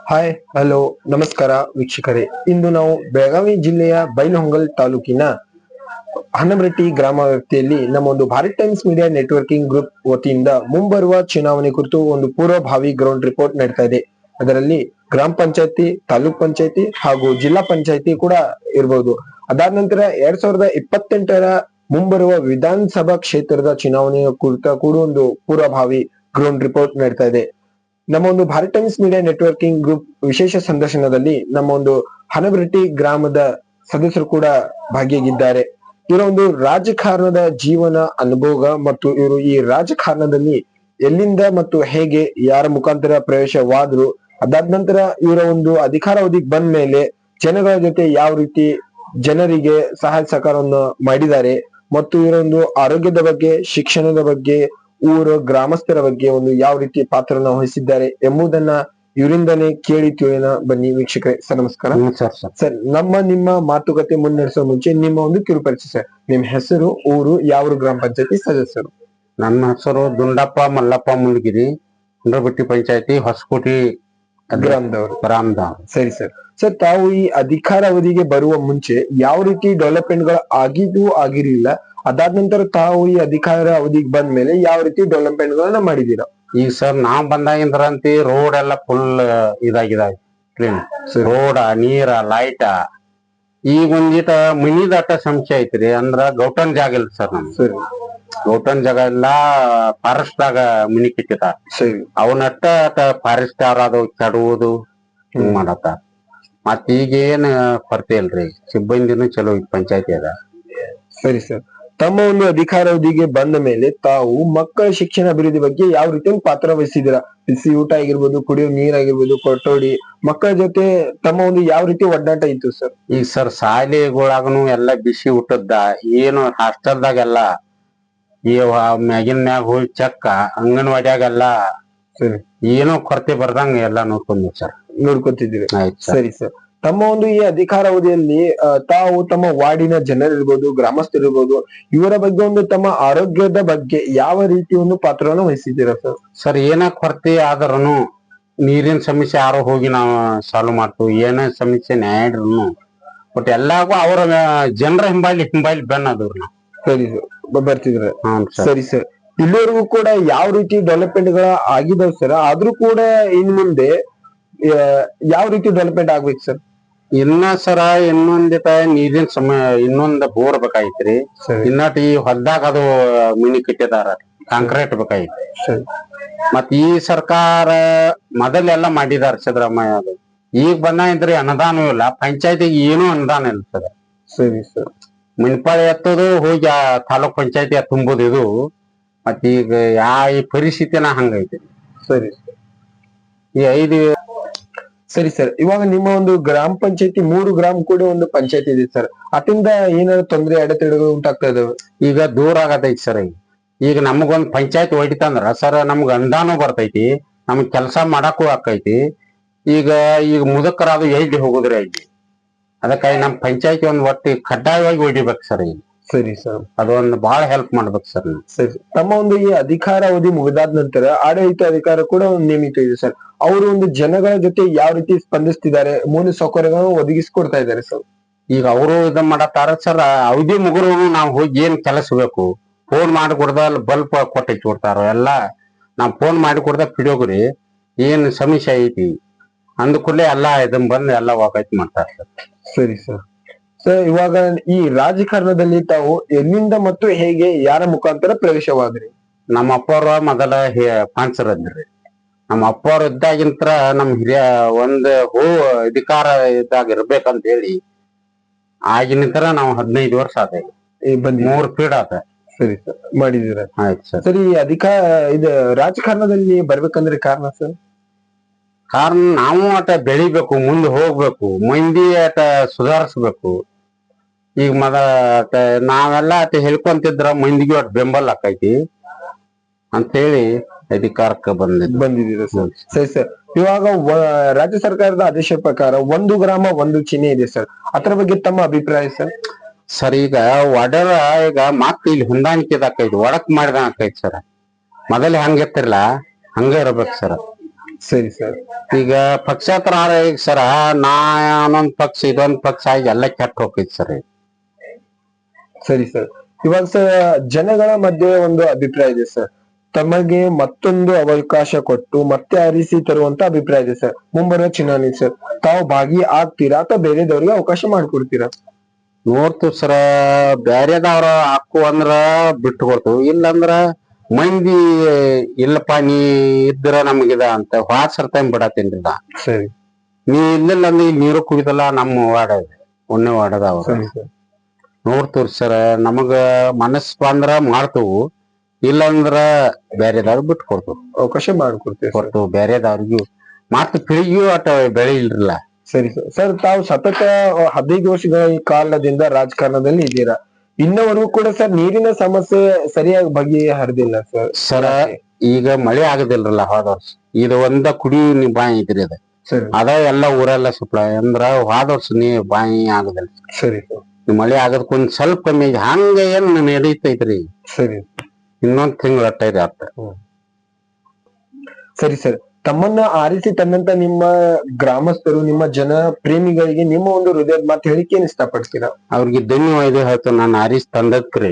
Hi hello ನಮಸ್ಕಾರ ವೀಕ್ಷಕರೇ. ಇಂದು ನಾವು ಬೆಳಗಾವಿ ಜಿಲ್ಲೆಯ ಬೈಲಹೊಂಗಲ್ ತಾಲೂಕಿನ ಹನಮರಟ್ಟಿ ಗ್ರಾಮ ವ್ಯಾಪ್ತಿಯಲ್ಲಿ ನಮ್ಮ ಒಂದು Bharat times media networking group ವತಿಯಿಂದ ಮುಂಬರುವ ಚುನಾವಣೆ ಕುರಿತು ಒಂದು ಪೂರ್ವಭಾವಿ ಗ್ರೌಂಡ್ ರಿಪೋರ್ಟ್ ನಡೀತಾ ಇದೆ. ಅದರಲ್ಲಿ ಗ್ರಾಮ ಪಂಚಾಯತಿ, ತಾಲೂಕ್ ಪಂಚಾಯತಿ ಹಾಗೂ ಜಿಲ್ಲಾ ಪಂಚಾಯತಿ ಕೂಡ ಇರಬಹುದು. ಅದಾದ ನಂತರ 2028ರ ಮುಂಬರುವ ವಿಧಾನಸಭಾ ಕ್ಷೇತ್ರದ ಚುನಾವಣೆಯ ಕುರಿತ ಕೂಡ ಒಂದು ಪೂರ್ವಭಾವಿ ಗ್ರೌಂಡ್ ರಿಪೋರ್ಟ್ ನಡೀತಾ ಇದೆ. ನಮ್ಮ ಒಂದು Bharat times media networking group ವಿಶೇಷ ಸಂದರ್ಶನದಲ್ಲಿ ನಮ್ಮ ಒಂದು ಹನಮರಟ್ಟಿ ಗ್ರಾಮದ ಸದಸ್ಯರು ಕೂಡ ಭಾಗಿಯಾಗಿದ್ದಾರೆ. ಇವರ ಒಂದು ರಾಜಕಾರಣದ ಜೀವನ ಅನುಭವ ಮತ್ತು ಇವರು ಈ ರಾಜಕಾರಣದಲ್ಲಿ ಎಲ್ಲಿಂದ ಮತ್ತು ಹೇಗೆ ಯಾರ ಮುಖಾಂತರ ಪ್ರವೇಶವಾದ್ರು, ಅದಾದ ನಂತರ ಇವರ ಒಂದು ಅಧಿಕಾರಾವಧಿಗೆ ಬಂದ ಮೇಲೆ ಜನಗಳ ಜೊತೆ ಯಾವ ರೀತಿ ಜನರಿಗೆ ಸಹಾಯ ಸಹಕಾರವನ್ನು ಮಾಡಿದ್ದಾರೆ ಮತ್ತು ಇವರ ಒಂದು ಆರೋಗ್ಯದ ಬಗ್ಗೆ, ಶಿಕ್ಷಣದ ಬಗ್ಗೆ, ಊರ ಗ್ರಾಮಸ್ಥರ ಬಗ್ಗೆ ಒಂದು ಯಾವ ರೀತಿ ಪಾತ್ರನ ವಹಿಸಿದ್ದಾರೆ ಎಂಬುದನ್ನ ಇವರಿಂದನೇ ಕೇಳಿ ತಿಳಿಯೋಣ. ಬನ್ನಿ ವೀಕ್ಷಕರೇ. ಸರ್ ನಮಸ್ಕಾರ. ಸರ್, ನಿಮ್ಮ ಮಾತುಕತೆ ಮುನ್ನಡೆಸುವ ಮುಂಚೆ ನಿಮ್ಮ ಒಂದು ಕಿರು ಪರಿಚಯ ಸರ್. ನಿಮ್ಮ ಹೆಸರು, ಊರು, ಯಾವ ಗ್ರಾಮ ಪಂಚಾಯತಿ ಸದಸ್ಯರು? ನನ್ನ ಹೆಸರು ದುಂಡಪ್ಪ ಮಲ್ಲಪ್ಪ ಮುಲ್ಗಿರಿ, ಕುಂಡ್ರಬಟ್ಟಿ ಪಂಚಾಯತಿ, ಹೊಸಕೋಟಿ ಗ್ರಾಮದವರು. ಸರಿ ಸರ್. ಸರ್, ತಾವು ಈ ಅಧಿಕಾರ ಅವಧಿಗೆ ಬರುವ ಮುಂಚೆ ಯಾವ ರೀತಿ ಡೆವಲಪ್ಮೆಂಟ್ ಗಳು ಆಗಿರ್ಲಿಲ್ಲ, ಅದಾದ ನಂತರ ತಾವು ಈ ಅಧಿಕಾರ ಅವಧಿಗೆ ಬಂದ ಮೇಲೆ ಯಾವ ರೀತಿ ಡೆವಲಪ್ಮೆಂಟ್ ಗಳನ್ನ ಮಾಡಿದೀರಾ? ಈಗ ಸರ್ ನಾವ್ ಬಂದಾಗಿಂದ್ರಂತಿ ರೋಡ್ ಎಲ್ಲ ಫುಲ್ ಇದಾಗಿದಾವೆ, ಕ್ಲೀನ್ ರೋಡ್, ನೀರ, ಲೈಟ. ಈಗ ಒಂದಿಟ ಮನಿದಾಟ ಸಮಸ್ಯೆ ಐತ್ರಿ. ಅಂದ್ರ ಗೌಟನ್ ಜಾಗ ಇಲ್ಲ ಸರ್ ನಮ್. ಸರಿ. ಗೌಟನ್ ಜಾಗ ಇಲ್ಲ, ಫಾರೆಸ್ಟ್ ದಾಗ ಮನಿ ಕಿತ್ತಿದ. ಸರಿ. ಅವನಟ್ಟ ಫಾರೆಸ್ಟ್ ಅದು ಕೆಡುವುದು ಹಿಂಗ್ ಮಾಡತ್ತ. ಮತ್ ಈಗೇನ್ ಕೊರತೆ ಇಲ್ರಿ, ಸಿಬ್ಬಂದಿನೂ ಚಲೋ ಐತಿ ಪಂಚಾಯತಿ ಅದ. ಸರಿ ಸರ್. ತಮ್ಮ ಒಂದು ಅಧಿಕಾರಾವಧಿಗೆ ಬಂದ ಮೇಲೆ ತಾವು ಮಕ್ಕಳ ಶಿಕ್ಷಣ ಅಭಿವೃದ್ಧಿ ಬಗ್ಗೆ ಯಾವ ರೀತಿ ಪಾತ್ರ ವಹಿಸಿದಿರಾ? ಬಿಸಿ ಊಟ ಆಗಿರ್ಬೋದು, ಕುಡಿಯೋ ನೀರಾಗಿರ್ಬೋದು, ಕೊಠಡಿ, ಮಕ್ಕಳ ಜೊತೆ ತಮ್ಮ ಒಂದು ಯಾವ ರೀತಿ ಒಡನಾಟ ಇತ್ತು ಸರ್? ಈಗ ಸರ್ ಶಾಲೆಗಳಾಗನು ಎಲ್ಲಾ ಬಿಸಿ ಊಟದ್ದ, ಏನು ಹಾಸ್ಟೆಲ್ದಾಗೆಲ್ಲ ಈ ಮ್ಯಾಗಿನ ಮ್ಯಾಗ ಹೋಗಿ ಚಕ್ಕ, ಅಂಗನವಾಡಿಯಾಗೆಲ್ಲ ಏನೋ ಕೊರತೆ ಬರ್ದಂಗ ಎಲ್ಲಾ ನೋಡ್ಕೊಂಡ್ ಸರ್. ನೋಡ್ಕೊತಿದ್ದೀವಿ. ಸರಿ ಸರ್. ತಮ್ಮ ಒಂದು ಈ ಅಧಿಕಾರಾವಧಿಯಲ್ಲಿ ತಾವು ತಮ್ಮ ವಾರ್ಡಿನ ಜನರಿರ್ಬೋದು, ಗ್ರಾಮಸ್ಥರಿರ್ಬೋದು, ಇವರ ಬಗ್ಗೆ ಒಂದು ತಮ್ಮ ಆರೋಗ್ಯದ ಬಗ್ಗೆ ಯಾವ ರೀತಿ ಒಂದು ಪಾತ್ರವನ್ನು ವಹಿಸಿದ್ದೀರಾ ಸರ್? ಸರ್, ಏನ ಕೊರತೆ ಆದ್ರೂ ನೀರಿನ ಸಮಸ್ಯೆ ಯಾರೋ ಹೋಗಿ ನಾವು ಸಾಲ್ವ್ ಮಾಡ್ತೀವಿ. ಏನ ಸಮಸ್ಯೆ ನ್ಯಾಯನು ಬಟ್ ಎಲ್ಲಾಗೂ ಅವರ ಜನರ ಹಿಂಬಾಲಿ ಬೆನ್ನದವ್ರು ನಾವು. ಸರಿ ಸರ್, ಬರ್ತಿದ್ರ. ಸರಿ ಸರ್. ಇಲ್ಲಿವರೆಗೂ ಕೂಡ ಯಾವ ರೀತಿ ಡೆವಲಪ್ಮೆಂಟ್ ಗಳ ಆಗಿದಾವ್ ಸರ್, ಆದ್ರೂ ಕೂಡ ಇನ್ ಮುಂದೆ ಯಾವ ರೀತಿ ಡೆವಲಪ್ಮೆಂಟ್ ಆಗ್ಬೇಕು ಸರ್? ಇನ್ನ ಸರ ಇನ್ನೊಂದಿಟ ನೀರಿನ ಇನ್ನೊಂದ್ ಬೋರ್ ಬೇಕಾಗಿತ್ರಿ. ಇನ್ನಟ್ ಈ ಹೊಲ್ದಾಗ ಅದು ಮಿನಿ ಕಟ್ಟಿದಾರ, ಕಾಂಕ್ರೀಟ್ ಬೇಕಾಗಿತ್ತು. ಮತ್ ಈ ಸರ್ಕಾರ ಮೊದಲೆಲ್ಲಾ ಮಾಡಿದಾರ ಸಿದ್ದರಾಮಯ್ಯ. ಅದು ಈಗ ಬಂದ್ರಿ ಅನುದಾನ ಇಲ್ಲ, ಪಂಚಾಯತಿಗೆ ಏನೂ ಅನುದಾನ ಇಲ್ಲ ಸರ್. ಸರಿ ಸರ್. ಮುನ್ಪಾಳಿ ಎತ್ತದು ಹೋಗಿ ತಾಲೂಕ್ ಪಂಚಾಯತಿ ತುಂಬುದು ಇದು. ಮತ್ ಈಗ ಈ ಪರಿಸ್ಥಿತಿನ ಹಂಗೈತಿ. ಸರಿ. ಈ 5. ಸರಿ ಸರ್. ಇವಾಗ ನಿಮ್ಮ ಒಂದು ಗ್ರಾಮ ಪಂಚಾಯತಿ 3 ಗ್ರಾಮ ಕೂಡ ಒಂದು ಪಂಚಾಯತಿ ಇದೆ ಸರ್. ಅದರಿಂದ ಏನಾದ್ರು ತೊಂದರೆ, ಅಡೆತಡೆಗಳು ಉಂಟಾಗ್ತಾ ಇದಾವೆ? ಈಗ ದೂರ ಆಗತೈತಿ ಸರ್. ಈಗ ನಮಗೊಂದ್ ಪಂಚಾಯತ್ ಹೊಡಿತಂದ್ರ ಸರ್ ನಮ್ಗ ಅನುದಾನ ಬರ್ತೈತಿ, ನಮಗ್ ಕೆಲಸ ಮಾಡಕ್ಕೂ ಆಕೈತಿ. ಈಗ ಮುದಕರಾದು ಎಲ್ಲಿ ಹೋಗುದ್ರಿ ಐತಿ. ಅದಕ್ಕಾಗಿ ನಮ್ ಪಂಚಾಯತಿ ಒಂದ್ ಒಟ್ಟಿ ಕಡ್ಡಾಯವಾಗಿ ಹೊಡಿಬೇಕು ಸರ್. ಈಗ ಸರಿ ಸರ್. ಅದೊಂದು ಬಹಳ ಹೆಲ್ಪ್ ಮಾಡ್ಬೇಕು ಸರ್. ಸರಿ. ತಮ್ಮ ಒಂದು ಈ ಅಧಿಕಾರ ಅವಧಿ ಮುಗಿದಾದ ನಂತರ ಆಡಳಿತ ಅಧಿಕಾರ ಕೂಡ ಒಂದು ನೇಮಿತ ಇದೆ ಸರ್. ಅವರು ಒಂದು ಜನಗಳ ಜೊತೆ ಯಾವ ರೀತಿ ಸ್ಪಂದಿಸ್ತಿದ್ದಾರೆ, ಮೂಲ ಸೌಕರ್ಯಗಳನ್ನು ಒದಗಿಸಿಕೊಡ್ತಾ ಇದ್ದಾರೆ ಸರ್? ಈಗ ಅವರು ಇದ ಮಾಡತ್ತಾರ ಸರ್. ಅವಧಿ ಮುಗಿರು ನಾವ್ ಹೋಗಿ ಏನ್ ಕೆಲಸ ಬೇಕು ಫೋನ್ ಮಾಡಿ ಕೊಡ್ದ, ಬಲ್ಪ್ ಕೊಟ್ಟೈತಿ ಕೊಡ್ತಾರ ಎಲ್ಲಾ. ನಾವ್ ಫೋನ್ ಮಾಡಿ ಕೊಡ್ದ ಪಿಡಿಯೋಗ್ರಿ ಏನ್ ಸಮಸ್ಯೆ ಐತಿ ಅಂದ ಕೂಡಲೇ ಎಲ್ಲಾ ಇದನ್ ಬಂದ್ ಎಲ್ಲಾ ವಾಕೈತಿ ಮಾಡ್ತಾರ ಸರ್. ಸರಿ ಸರ್. ಸರ್, ಇವಾಗ ಈ ರಾಜಕಾರಣದಲ್ಲಿ ತಾವು ಎಲ್ಲಿಂದ ಮತ್ತು ಹೇಗೆ ಯಾರ ಮುಖಾಂತರ ಪ್ರವೇಶವಾದ್ರಿ? ನಮ್ಮ ಅಪ್ಪವ್ರ ಮೊದಲ ಪಾನ್ಸರ್ ಅಂದ್ರಿ. ನಮ್ಮ ಅಪ್ಪವ್ರ ಇದ್ದಾಗಿಂತ್ರ ನಮ್ ಹಿರಿಯ ಒಂದ್ ಅಧಿಕಾರ ಇದ್ದಾಗ ಇರ್ಬೇಕಂತ ಹೇಳಿ ಆಗಿನಿಂತರ ನಾವು 15 ವರ್ಷ ಆತ. 3 ಫೀಡ್ ಆತ. ಸರಿ ಸರ್, ಮಾಡಿದೀರ. ಆಯ್ತು ಸರ್. ಸರಿ. ಇದು ರಾಜಕಾರಣದಲ್ಲಿ ಬರ್ಬೇಕಂದ್ರೆ ಕಾರಣ ಸರ್? ಕಾರಣ ನಾವು ಆಟ ಬೆಳಿಬೇಕು, ಮುಂದೆ ಹೋಗ್ಬೇಕು, ಮಂದಿ ಆಟ ಸುಧಾರಿಸ್ಬೇಕು. ಈಗ ನಾವೆಲ್ಲ ಆಟ ಹೇಳ್ಕೊಂತಿದ್ರ ಮಂದಿಗೆ ಒಟ್ಟು ಬೆಂಬಲ ಆಕೈತಿ ಅಂತ ಹೇಳಿ ಅಧಿಕಾರಕ್ಕೆ ಬಂದಿದ್ದೀರಾ ಸರ್? ಸರಿ ಸರ್. ಇವಾಗ ರಾಜ್ಯ ಸರ್ಕಾರದ ಆದೇಶ ಪ್ರಕಾರ 1 ಗ್ರಾಮ 1 ಚಿಹ್ನೆ ಇದೆ ಸರ್. ಅದರ ಬಗ್ಗೆ ತಮ್ಮ ಅಭಿಪ್ರಾಯ ಸರ್? ಸರ್, ಈಗ ಒಡರ ಈಗ ಮಕ್ಳು ಇಲ್ಲಿ ಹೊಂದಾಣಿಕೆ ಆಕೈತಿ, ಒಡಕ್ ಮಾಡಿದ ಆಕೈತಿ ಸರ್. ಮೊದಲೇ ಹಂಗಿರ್ತಿರ್ಲ ಹಂಗ ಇರ್ಬೇಕು ಸರ್. ಸರಿ ಸರ್. ಈಗ ಪಕ್ಷೇತರ ಈಗ ಸರ ನಾ ಒಂದೊಂದ್ ಪಕ್ಷ ಇದೊಂದ್ ಪಕ್ಷ ಆಗಿ ಎಲ್ಲ ಕೆಟ್ಟ ಹೋಗೈತಿ ಸರ್. ಸರಿ ಸರ್. ಇವಾಗ ಸರ್ ಜನಗಳ ಮಧ್ಯೆ ಒಂದು ಅಭಿಪ್ರಾಯ ಇದೆ ಸರ್, ತಮಗೆ ಮತ್ತೊಂದು ಅವಕಾಶ ಕೊಟ್ಟು ಮತ್ತೆ ಆರಿಸಿ ತರುವಂತ ಅಭಿಪ್ರಾಯ ಇದೆ ಸರ್ ಮುಂಬರುವ ಚುನಾವಣೆ ಸರ್. ತಾವು ಭಾಗಿ ಆಗ್ತೀರಾ ಅಥವಾ ಬೇರೆದವ್ರಿಗೆ ಅವಕಾಶ ಮಾಡ್ಕೊಡ್ತೀರಾ? ನೋಡ್ತೀವಿ ಸರ, ಬ್ಯಾರೆದವ್ರ ಹಾಕು ಅಂದ್ರ ಬಿಟ್ಟು ಕೊಡ್ತೀವಿ, ಇಲ್ಲಂದ್ರ ಮಂದಿ ಇಲ್ಲಪ್ಪ ನೀ ಇದ್ರ ನಮಗಿದ ಅಂತ ವಾಸರ್ ಟೈಮ್ ಬಿಡತ್ತೇನ್ರಿ ನಾ. ಸರಿ ನೀ ಇಲ್ಲಿಲ್ಲ ಅಂದ್ರೆ ಇಲ್ಲಿ ನೀರು ಕುಡಿದಲ್ಲ ನಮ್ಮ ವಾಡ ಇದೆ, ಒಣ್ಣೆ ವಾಡದ ಅವ್ರ. ಸರಿ ಸರ್. ನೋಡ್ತೀವ್ರಿ ಸರ, ನಮಗ ಮನಸ್ ಬಂದ್ರ ಮಾಡ್ತೇವು, ಇಲ್ಲಂದ್ರ ಬ್ಯಾರೆದವ್ರ ಬಿಟ್ಟು ಕೊಡ್ತೇವ್. ಅವಕಾಶ ಮಾಡ್ಕೊಡ್ತೀವಿ ಸರ್. ಕೊಡ್ತೇವ್ ಬ್ಯಾರೆದವ್ರಿಗೂ, ಮತ್ತ ಪೀಳಿಗೆಯೂ ಅಟ ಬೆಳೆ ಇಲ್ರಲ್ಲ. ಸರಿ ಸರ್. ಸರ್ ತಾವು ಸತತ 15 ವರ್ಷಗಳ ಈ ಕಾಲದಿಂದ ರಾಜಕಾರಣದಲ್ಲಿ ಇದ್ದೀರಾ, ಇನ್ನವರೆಗೂ ಕೂಡ ಸರ್ ನೀರಿನ ಸಮಸ್ಯೆ ಸರಿಯಾಗಿ ಬಗೆಹರಿದಿಲ್ಲ ಸರ್. ಸರ ಈಗ ಮಳೆ ಆಗದಿಲ್ರಲ್ಲ ಹೋದ ವರ್ಷ, ಇದು ಒಂದ ಕುಡಿ ಬಾಯಿ ಐತ್ರಿ ಅದ. ಸರಿ ಅದ ಎಲ್ಲ ಊರೆಲ್ಲ ಸಪ್ಲೈ ಅಂದ್ರ ಹೋದ ವರ್ಷ ನೀರ್ ಬಾಯಿ ಆಗದಿಲ್ಲ. ಸರಿ ಸರ್. ಮಳೆ ಆಗದಕ್ಕೊಂದ್ ಸ್ವಲ್ಪ ಕಮ್ಮಿ ಐತಿ, ಹಂಗ ಏನ್ ನಡೀತೈತ್ರಿ. ಸರಿ. ಇನ್ನೊಂದ್ ತಿಂಗಳ ಅಟ್ಟೈತಿ ಅಷ್ಟ. ಸರಿ ಸರ್. ತಮ್ಮನ್ನ ಆರಿಸಿ ತಂದಂತ ನಿಮ್ಮ ಗ್ರಾಮಸ್ಥರು, ನಿಮ್ಮ ಜನ ಪ್ರೇಮಿಗಳಿಗೆ ನಿಮ್ಮ ಒಂದು ಹೃದಯದ ಮಾತು ಹೇಳಿಕೆ ಏನ್ ಇಷ್ಟಪಡ್ತೀರಾ? ಅವ್ರಿಗೆ ಧನ್ಯವಾದ ಹೇಳ್ತೇವೆ, ನಾನು ಆರಿಸಿ ತಂದಕ್ರಿ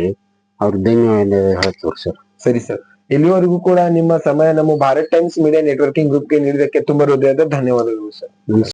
ಅವ್ರಿಗೆ ಧನ್ಯವಾದ ಹೇಳ್ತೀವಿ ಸರ್. ಸರಿ ಸರ್. ಇಲ್ಲಿವರೆಗೂ ಕೂಡ ನಿಮ್ಮ ಸಮಯ ನಮ್ಮ ಭಾರತ್ ಟೈಮ್ಸ್ ಮೀಡಿಯಾ ನೆಟ್ವರ್ಕಿಂಗ್ ಗ್ರೂಪ್ಗೆ ನೀಡಿದಕ್ಕೆ ತುಂಬಾ ಹೃದಯದ ಧನ್ಯವಾದಗಳು ಸರ್.